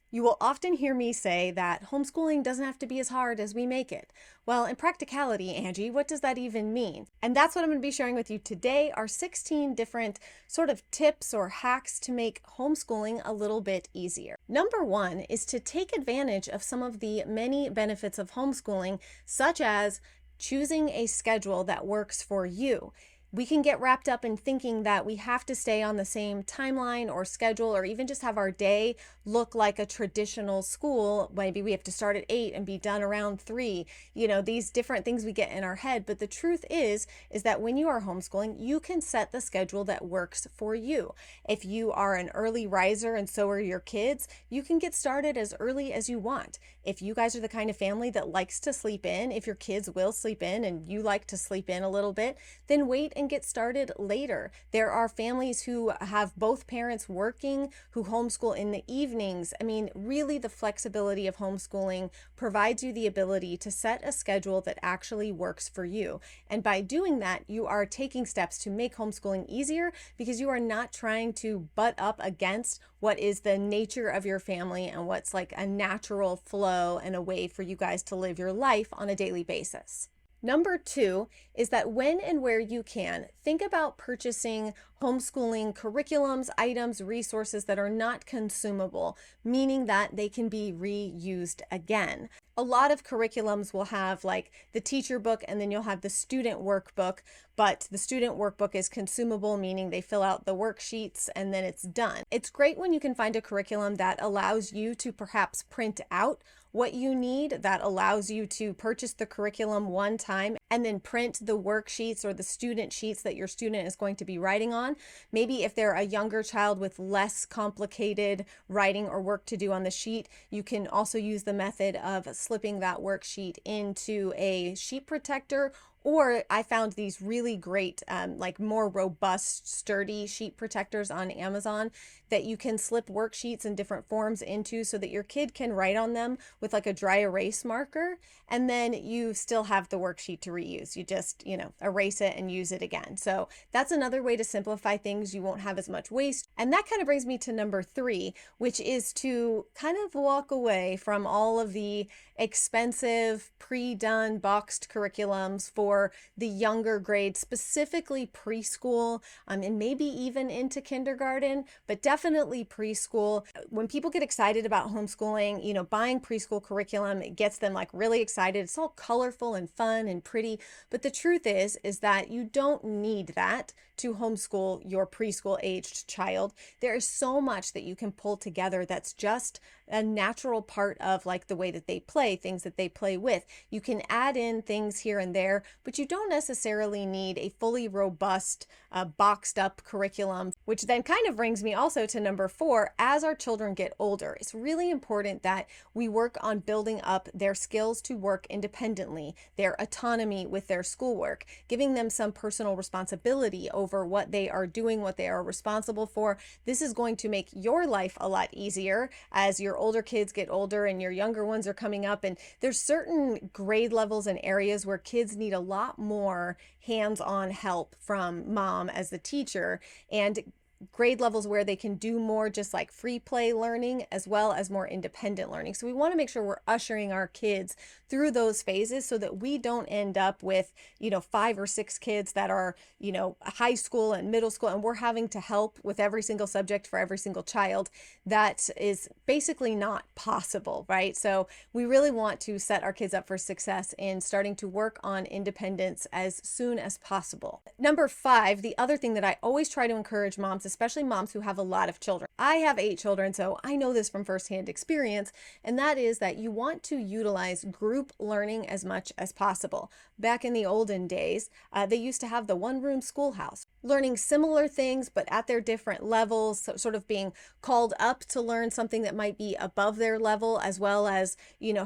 You will often hear me say that homeschooling doesn't have to be as hard as we make it. Well, in practicality, Angie, what does that even mean? And that's what I'm going to be sharing with you today are 16 different sort of tips or hacks to make homeschooling a little bit easier. Number one is to take advantage of some of the many benefits of homeschooling, such as choosing a schedule that works for you. We can get wrapped up in thinking that we have to stay on the same timeline or schedule or even just have our day look like a traditional school. Maybe we have to start at 8 and be done around 3. These different things we get in our head. But the truth is that when you are homeschooling, you can set the schedule that works for you. If you are an early riser and so are your kids, you can get started as early as you want. If you guys are the kind of family that likes to sleep in, if your kids will sleep in and you like to sleep in a little bit, then wait and get started later. There are families who have both parents working who homeschool in the evenings. I mean, really, the flexibility of homeschooling provides you the ability to set a schedule that actually works for you. And by doing that, you are taking steps to make homeschooling easier because you are not trying to butt up against what is the nature of your family and what's like a natural flow and a way for you guys to live your life on a daily basis. Number two is that when and where you can, think about purchasing homeschooling curriculums, items, resources that are not consumable, meaning that they can be reused again. A lot of curriculums will have like the teacher book and then you'll have the student workbook, but the student workbook is consumable, meaning they fill out the worksheets and then it's done. It's great when you can find a curriculum that allows you to perhaps print out what you need, that allows you to purchase the curriculum one time and then print the worksheets or the student sheets that your student is going to be writing on. Maybe if they're a younger child with less complicated writing or work to do on the sheet, you can also use the method of slipping that worksheet into a sheet protector. Or I found these really great, like more robust, sturdy sheet protectors on Amazon that you can slip worksheets in different forms into so that your kid can write on them with like a dry erase marker. And then you still have the worksheet to reuse. You just, erase it and use it again. So that's another way to simplify things. You won't have as much waste. And that kind of brings me to number three, which is to kind of walk away from all of the expensive, pre-done, boxed curriculums for the younger grades, specifically preschool, and maybe even into kindergarten, but definitely preschool. When people get excited about homeschooling, buying preschool curriculum, it gets them like really excited. It's all colorful and fun and pretty, but the truth is that you don't need that to homeschool your preschool aged child. There is so much that you can pull together that's just a natural part of like the way that they play, things that they play with. You can add in things here and there, but you don't necessarily need a fully robust, boxed up curriculum, which then kind of brings me also to number four. As our children get older, it's really important that we work on building up their skills to work independently, their autonomy with their schoolwork, giving them some personal responsibility over what they are doing, what they are responsible for. This is going to make your life a lot easier as your older kids get older and your younger ones are coming up. And there's certain grade levels and areas where kids need a lot more hands-on help from mom as the teacher, and grade levels where they can do more just like free play learning as well as more independent learning. So we want to make sure we're ushering our kids through those phases so that we don't end up with, 5 or 6 kids that are, high school and middle school, and we're having to help with every single subject for every single child. That is basically not possible, right? So we really want to set our kids up for success in starting to work on independence as soon as possible. Number 5, the other thing that I always try to encourage moms, especially moms who have a lot of children. I have 8 children, so I know this from firsthand experience, and that is that you want to utilize group learning as much as possible. Back in the olden days, they used to have the one-room schoolhouse, learning similar things, but at their different levels, so sort of being called up to learn something that might be above their level, as well as,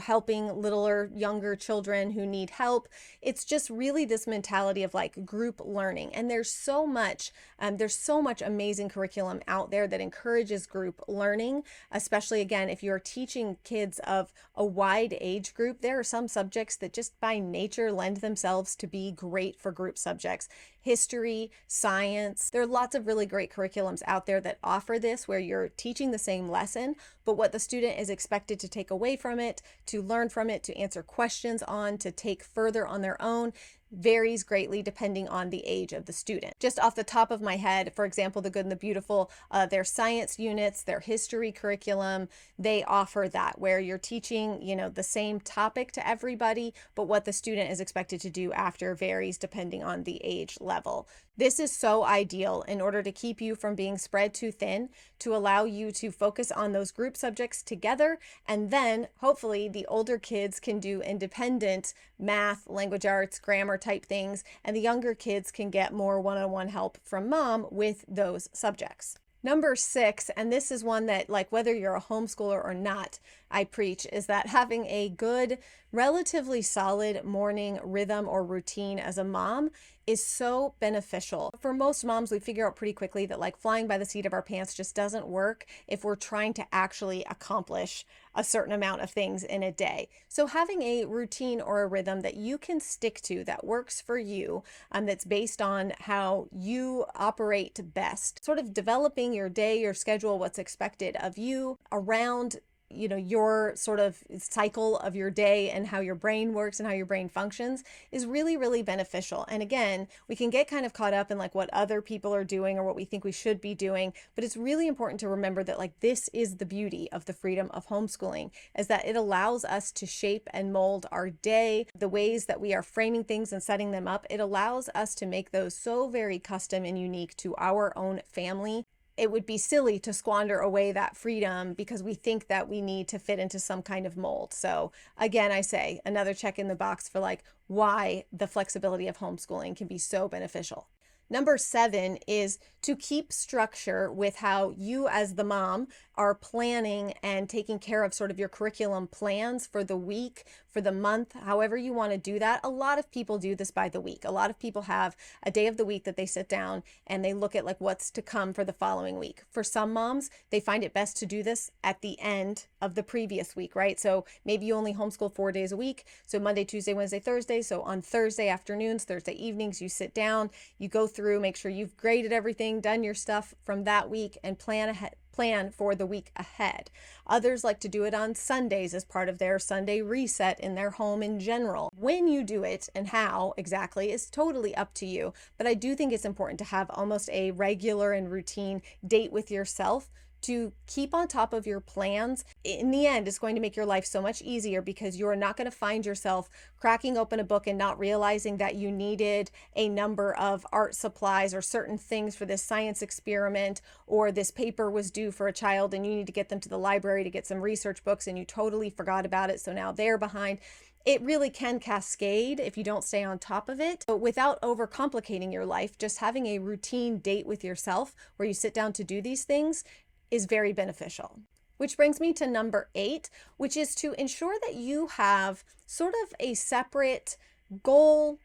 helping littler, younger children who need help. It's just really this mentality of like group learning. And there's so much amazing curriculum out there that encourages group learning, especially again, if you're teaching kids of a wide age group. There are some subjects that just by nature lend themselves to be great for group subjects. History, science. There are lots of really great curriculums out there that offer this, where you're teaching the same lesson, but what the student is expected to take away from it, to learn from it, to answer questions on, to take further on their own, varies greatly depending on the age of the student. Just off the top of my head, for example, The Good and the Beautiful, their science units, their history curriculum, they offer that, where you're teaching, the same topic to everybody, but what the student is expected to do after varies depending on the age level. This is so ideal in order to keep you from being spread too thin, to allow you to focus on those group subjects together, and then hopefully the older kids can do independent math, language arts, grammar type things, and the younger kids can get more one-on-one help from mom with those subjects. Number 6, and this is one that, like, whether you're a homeschooler or not, I preach, is that having a good, relatively solid morning rhythm or routine as a mom is so beneficial. For most moms, we figure out pretty quickly that, like, flying by the seat of our pants just doesn't work if we're trying to actually accomplish a certain amount of things in a day. So having a routine or a rhythm that you can stick to, that works for you, that's based on how you operate best, sort of developing your day, your schedule, what's expected of you around your sort of cycle of your day and how your brain works and how your brain functions, is really, really beneficial. And again, we can get kind of caught up in like what other people are doing or what we think we should be doing, but it's really important to remember that, like, this is the beauty of the freedom of homeschooling, is that it allows us to shape and mold our day, the ways that we are framing things and setting them up. It allows us to make those so very custom and unique to our own family. It would be silly to squander away that freedom because we think that we need to fit into some kind of mold. So again, I say another check in the box for like why the flexibility of homeschooling can be so beneficial. Number 7 is to keep structure with how you as the mom are planning and taking care of sort of your curriculum plans for the week, for the month, however you want to do that. A lot of people do this by the week. A lot of people have a day of the week that they sit down and they look at like what's to come for the following week. For some moms, they find it best to do this at the end of the previous week, right? So maybe you only homeschool 4 days a week. So Monday, Tuesday, Wednesday, Thursday. So on Thursday afternoons, Thursday evenings, you sit down, you go through, make sure you've graded everything, done your stuff from that week, and plan for the week ahead. Others like to do it on Sundays as part of their Sunday reset in their home in general. When you do it and how exactly is totally up to you, but I do think it's important to have almost a regular and routine date with yourself to keep on top of your plans. In the end, it's going to make your life so much easier because you're not going to find yourself cracking open a book and not realizing that you needed a number of art supplies or certain things for this science experiment, or this paper was due for a child and you need to get them to the library to get some research books and you totally forgot about it, so now they're behind. It really can cascade if you don't stay on top of it. But without overcomplicating your life, just having a routine date with yourself where you sit down to do these things is very beneficial. Which brings me to number 8, which is to ensure that you have sort of a separate goal,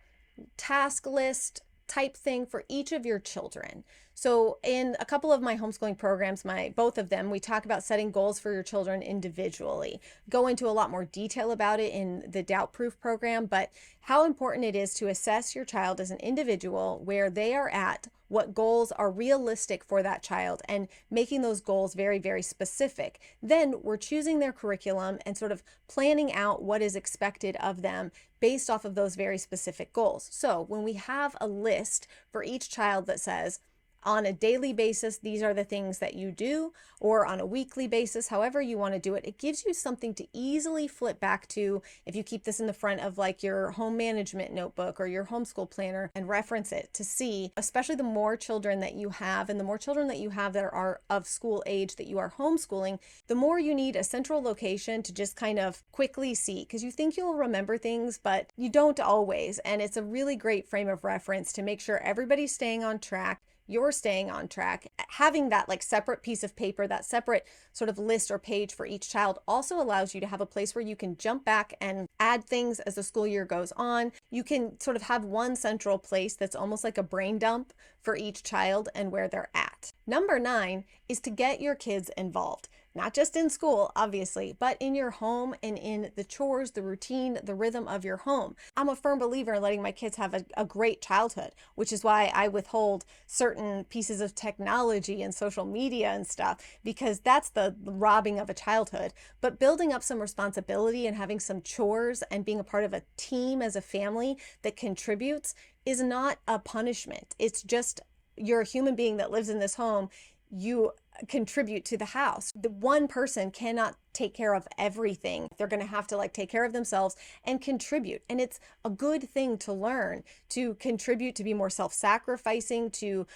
task list type thing for each of your children. So in a couple of my homeschooling programs, both of them, we talk about setting goals for your children individually. Go into a lot more detail about it in the Doubt Proof program, but how important it is to assess your child as an individual, where they are at, what goals are realistic for that child, and making those goals very, very specific. Then we're choosing their curriculum and sort of planning out what is expected of them based off of those very specific goals. So when we have a list for each child that says, on a daily basis, these are the things that you do, or on a weekly basis, however you want to do it, it gives you something to easily flip back to if you keep this in the front of like your home management notebook or your homeschool planner and reference it to see, especially the more children that you have and the more children that you have that are of school age that you are homeschooling, the more you need a central location to just kind of quickly see, because you think you'll remember things, but you don't always. And it's a really great frame of reference to make sure everybody's staying on track, you're staying on track. Having that like separate piece of paper, that separate sort of list or page for each child also allows you to have a place where you can jump back and add things as the school year goes on. You can sort of have one central place that's almost like a brain dump for each child and where they're at. Number 9 is to get your kids involved. not just in school, obviously, but in your home and in the chores, the routine, the rhythm of your home. I'm a firm believer in letting my kids have a great childhood, which is why I withhold certain pieces of technology and social media and stuff, because that's the robbing of a childhood. But building up some responsibility and having some chores and being a part of a team as a family that contributes is not a punishment. It's just you're a human being that lives in this home. You contribute to the house. The one person cannot take care of everything. They're going to have to take care of themselves and contribute. And it's a good thing to learn to contribute, to be more self-sacrificing, to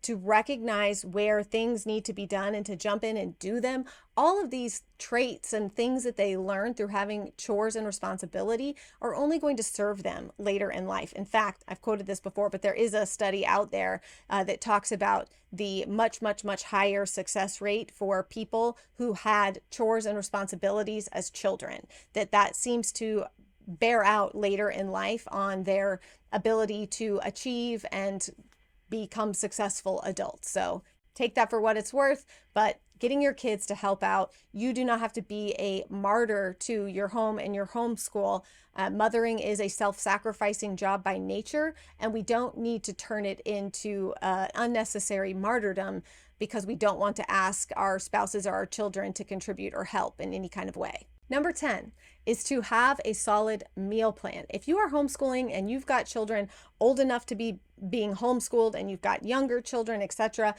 recognize where things need to be done and to jump in and do them. All of these traits and things that they learn through having chores and responsibility are only going to serve them later in life. In fact, I've quoted this before, but there is a study out there that talks about the much, much, much higher success rate for people who had chores and responsibilities as children, that seems to bear out later in life on their ability to achieve and become successful adults. So take that for what it's worth, but getting your kids to help out. You do not have to be a martyr to your home and your homeschool. Mothering is a self-sacrificing job by nature, and we don't need to turn it into unnecessary martyrdom because we don't want to ask our spouses or our children to contribute or help in any kind of way. Number 10 is to have a solid meal plan. If you are homeschooling and you've got children old enough to be being homeschooled and you've got younger children, etc.,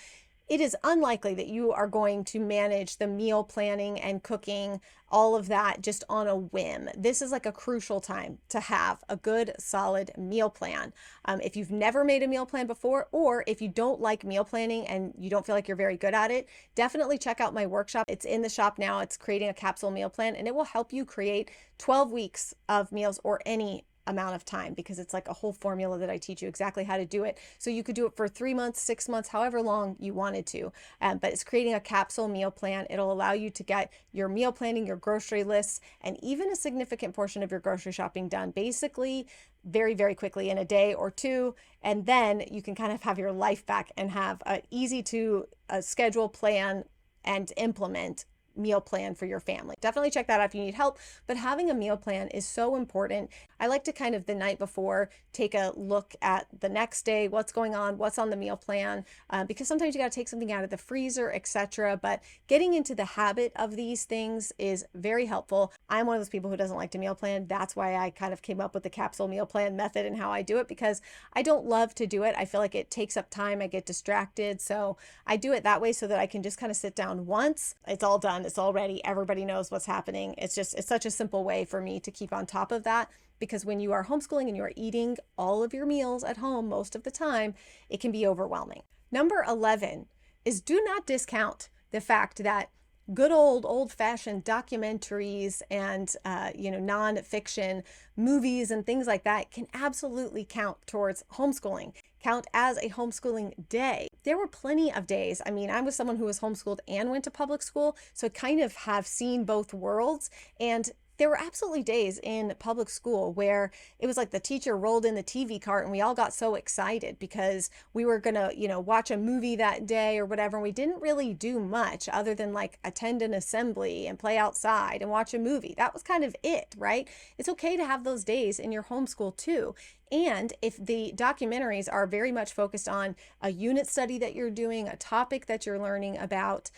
it is unlikely that you are going to manage the meal planning and cooking, all of that, just on a whim. This is a crucial time to have a good, solid meal plan. If you've never made a meal plan before, or if you don't like meal planning and you don't feel like you're very good at it, definitely check out my workshop. It's in the shop now. It's creating a capsule meal plan, and it will help you create 12 weeks of meals or any amount of time, because it's a whole formula that I teach you exactly how to do it. So you could do it for 3 months, 6 months, however long you wanted to. But it's creating a capsule meal plan. It'll allow you to get your meal planning, your grocery lists, and even a significant portion of your grocery shopping done basically very, very quickly in a day or two. And then you can kind of have your life back and have an easy to schedule, plan, and implement meal plan for your family. Definitely check that out if you need help, but having a meal plan is so important. I like to kind of the night before take a look at the next day, what's going on, what's on the meal plan, because sometimes you got to take something out of the freezer, etc. But getting into the habit of these things is very helpful. I'm one of those people who doesn't like to meal plan. That's why I kind of came up with the capsule meal plan method and how I do it, because I don't love to do it. I feel like it takes up time. I get distracted. So I do it that way so that I can just kind of sit down once. It's all done. It's all ready. Everybody knows what's happening. It's such a simple way for me to keep on top of that, because when you are homeschooling and you are eating all of your meals at home most of the time, it can be overwhelming. Number 11 is do not discount the fact that good old-fashioned documentaries and nonfiction movies and things like that can absolutely count towards homeschooling, count as a homeschooling day. There were plenty of days. I mean, I was someone who was homeschooled and went to public school, so I kind of have seen both worlds. And there were absolutely days in public school where it was like the teacher rolled in the TV cart and we all got so excited because we were going to, watch a movie that day or whatever. And we didn't really do much other than attend an assembly and play outside and watch a movie. That was kind of it, right? It's okay to have those days in your homeschool too. And if the documentaries are very much focused on a unit study that you're doing, a topic that you're learning about,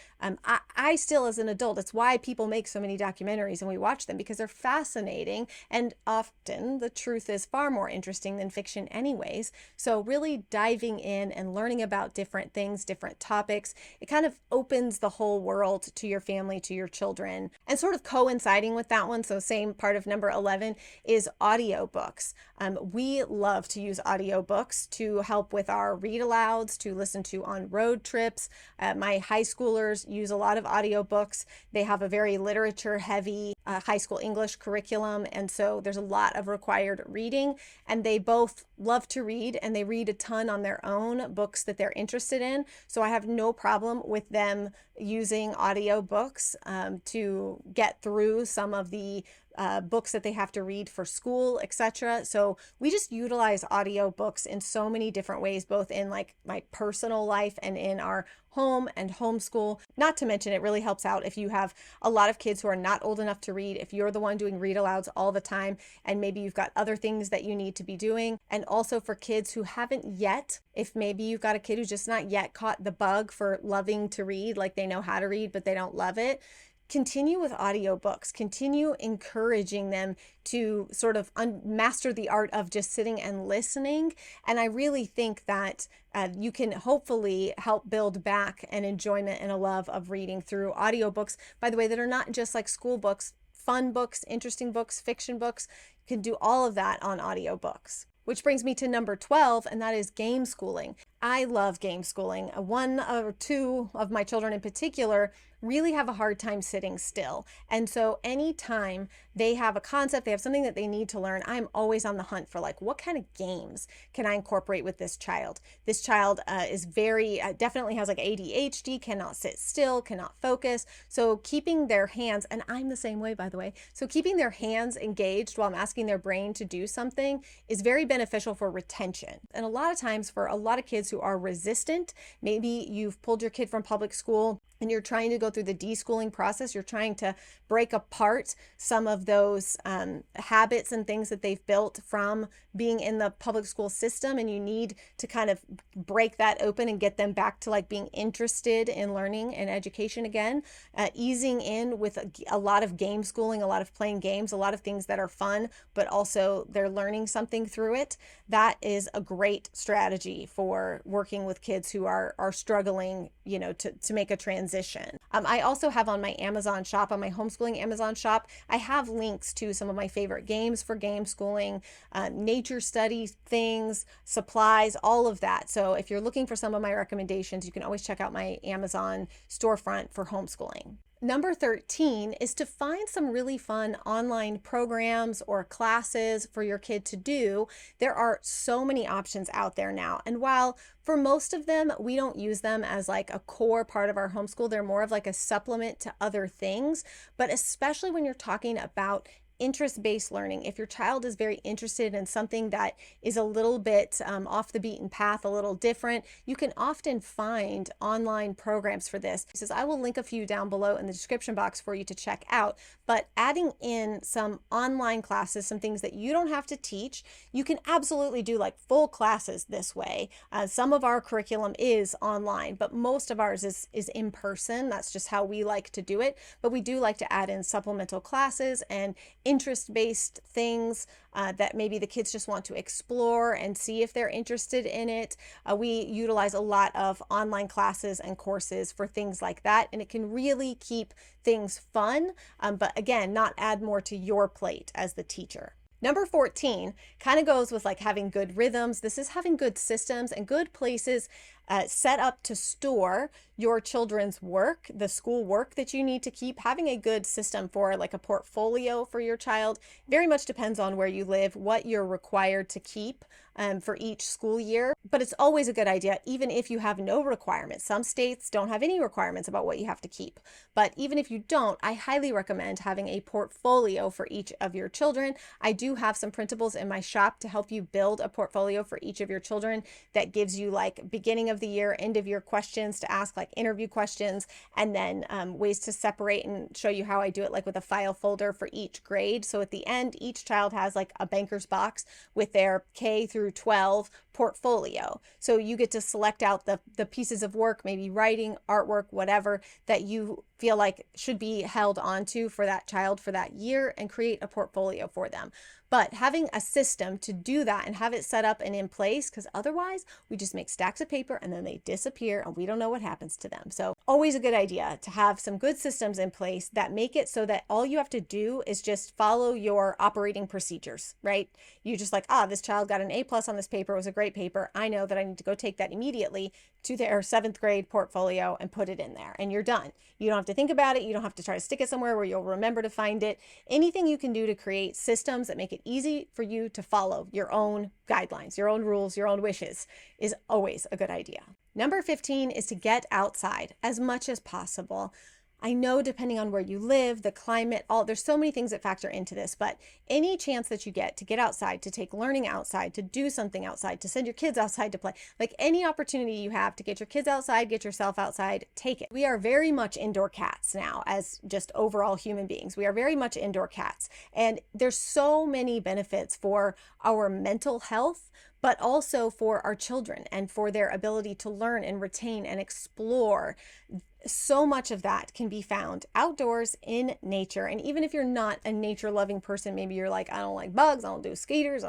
I still, as an adult, it's why people make so many documentaries and we watch them, because they're fascinating. And often the truth is far more interesting than fiction anyways. So really diving in and learning about different things, different topics, it kind of opens the whole world to your family, to your children. And sort of coinciding with that one, so same part of number 11, is audiobooks. We love to use audiobooks to help with our read alouds, to listen to on road trips. My high schoolers use a lot of audiobooks. They have a very literature heavy high school English curriculum, and so there's a lot of required reading, and they both love to read and they read a ton on their own books that they're interested in. So I have no problem with them using audiobooks to get through some of the books that they have to read for school, etc. So we just utilize audiobooks in so many different ways, both in my personal life and in our home and homeschool. Not to mention, it really helps out if you have a lot of kids who are not old enough to read, if you're the one doing read alouds all the time, and maybe you've got other things that you need to be doing. And also for kids who haven't yet, if maybe you've got a kid who's just not yet caught the bug for loving to read, like they know how to read, but they don't love it, continue with audiobooks, continue encouraging them to sort of master the art of just sitting and listening. And I really think that you can hopefully help build back an enjoyment and a love of reading through audiobooks, by the way, that are not just like school books, fun books, interesting books, fiction books. You can do all of that on audiobooks. Which brings me to number 12, and that is game schooling. I love game schooling. One or two of my children in particular really have a hard time sitting still. And so anytime they have a concept, they have something that they need to learn, I'm always on the hunt for like, what kind of games can I incorporate with this child? This child is definitely has like ADHD, cannot sit still, cannot focus. So keeping their hands, and I'm the same way, by the way, so keeping their hands engaged while I'm asking their brain to do something is very beneficial for retention. And a lot of times for a lot of kids who are resistant, maybe you've pulled your kid from public school and you're trying to go through the deschooling process, you're trying to break apart some of those habits and things that they've built from being in the public school system, and you need to kind of break that open and get them back to like being interested in learning and education again. Easing in with a lot of game schooling, a lot of playing games, a lot of things that are fun, but also they're learning something through it. That is a great strategy for working with kids who are struggling, to make a transition. I also have on my Amazon shop, on my homeschooling Amazon shop, I have links to some of my favorite games for game schooling, nature study things, supplies, all of that. So if you're looking for some of my recommendations, you can always check out my Amazon storefront for homeschooling. Number 13 is to find some really fun online programs or classes for your kid to do. There are so many options out there now. And while for most of them, we don't use them as like a core part of our homeschool, they're more of like a supplement to other things. But especially when you're talking about interest-based learning, if your child is very interested in something that is a little bit off the beaten path, a little different, you can often find online programs for this. He says, I will link a few down below in the description box for you to check out, but adding in some online classes, some things that you don't have to teach, you can absolutely do like full classes this way. Some of our curriculum is online, but most of ours is in person. That's just how we like to do it. But we do like to add in supplemental classes and interest-based things that maybe the kids just want to explore and see if they're interested in it. We utilize a lot of online classes and courses for things like that, and it can really keep things fun, but again, not add more to your plate as the teacher. Number 14 kind of goes with like having good rhythms. This is having good systems and good places set up to store your children's work, the school work that you need to keep. Having a good system for like a portfolio for your child very much depends on where you live, what you're required to keep for each school year. But it's always a good idea, even if you have no requirements. Some states don't have any requirements about what you have to keep. But even if you don't, I highly recommend having a portfolio for each of your children. I do have some printables in my shop to help you build a portfolio for each of your children that gives you like beginning of the year, end of year questions to ask, like interview questions, and then ways to separate and show you how I do it, like with a file folder for each grade. So at the end, each child has like a banker's box with their K through 12 portfolio. So you get to select out the pieces of work, maybe writing, artwork, whatever, that you feel like should be held onto for that child for that year, and create a portfolio for them. But having a system to do that and have it set up and in place, because otherwise we just make stacks of paper and then they disappear and we don't know what happens to them. So always a good idea to have some good systems in place that make it so that all you have to do is just follow your operating procedures, right? You just like, this child got an A+ on this paper, it was a great paper. I know that I need to go take that immediately to their 7th grade portfolio and put it in there, and you're done. You don't have to think about it. You don't have to try to stick it somewhere where you'll remember to find it. Anything you can do to create systems that make it easy for you to follow your own guidelines, your own rules, your own wishes is always a good idea. Number 15 is to get outside as much as possible. I know depending on where you live, the climate, there's so many things that factor into this, but any chance that you get to get outside, to take learning outside, to do something outside, to send your kids outside to play, like any opportunity you have to get your kids outside, get yourself outside, take it. We are very much indoor cats now as just overall human beings. We are very much indoor cats. And there's so many benefits for our mental health, but also for our children and for their ability to learn and retain and explore. So much of that can be found outdoors in nature. And even if you're not a nature loving person, maybe you're like, I don't like bugs, I don't do skaters,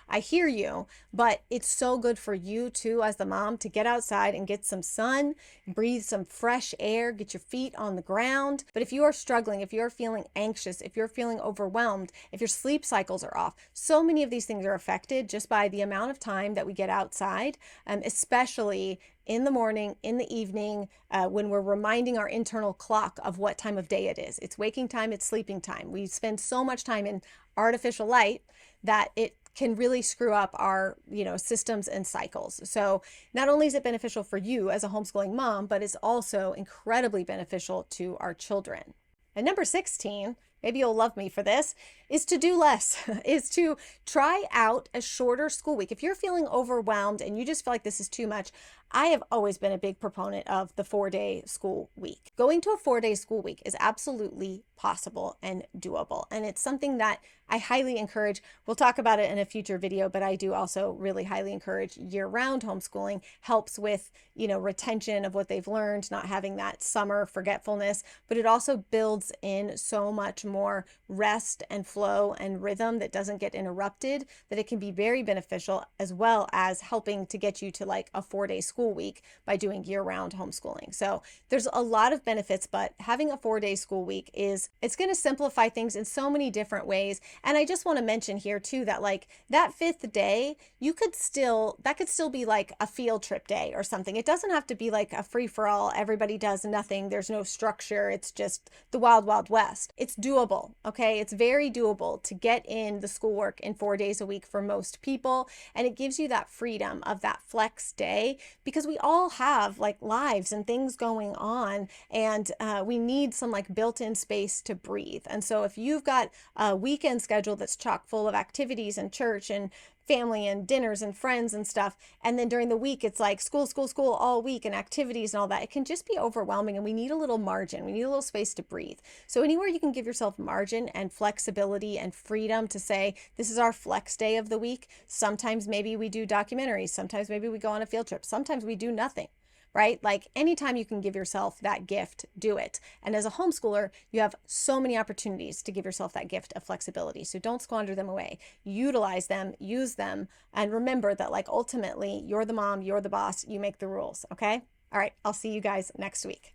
I hear you, but it's so good for you too, as the mom, to get outside and get some sun, breathe some fresh air, get your feet on the ground. But if you are struggling, if you're feeling anxious, if you're feeling overwhelmed, if your sleep cycles are off, so many of these things are affected just by the amount of time that we get outside, especially in the morning, in the evening, when we're reminding our internal clock of what time of day it is. It's waking time, it's sleeping time. We spend so much time in artificial light that it can really screw up our, systems and cycles. So not only is it beneficial for you as a homeschooling mom, but it's also incredibly beneficial to our children. And number 16, maybe you'll love me for this, is to do less, is to try out a shorter school week. If you're feeling overwhelmed and you just feel like this is too much, I have always been a big proponent of the 4-day school week. Going to a 4-day school week is absolutely possible and doable. And it's something that I highly encourage. We'll talk about it in a future video, but I do also really highly encourage year-round homeschooling. Helps with, retention of what they've learned, not having that summer forgetfulness, but it also builds in so much more rest and flow and rhythm that doesn't get interrupted, that it can be very beneficial, as well as helping to get you to like a 4-day school week by doing year-round homeschooling. So there's a lot of benefits, but having a 4-day school week it's going to simplify things in so many different ways. And I just want to mention here too that like that 5th day, that could still be like a field trip day or something. It doesn't have to be like a free-for-all, everybody does nothing, there's no structure, it's just the wild, wild west. It's doable, okay? It's very doable to get in the schoolwork in 4 days a week for most people. And it gives you that freedom of that flex day, because we all have like lives and things going on, and we need some like built-in space to breathe. And so if you've got a weekend schedule that's chock full of activities and church and family and dinners and friends and stuff, and then during the week it's like school, school, school all week and activities and all that, it can just be overwhelming, and we need a little margin. We need a little space to breathe. So anywhere you can give yourself margin and flexibility and freedom to say, this is our flex day of the week. Sometimes maybe we do documentaries, sometimes maybe we go on a field trip, sometimes we do nothing. Right? Like anytime you can give yourself that gift, do it. And as a homeschooler, you have so many opportunities to give yourself that gift of flexibility. So don't squander them away. Utilize them, use them, and remember that like ultimately you're the mom, you're the boss, you make the rules, okay? All right, I'll see you guys next week.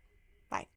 Bye.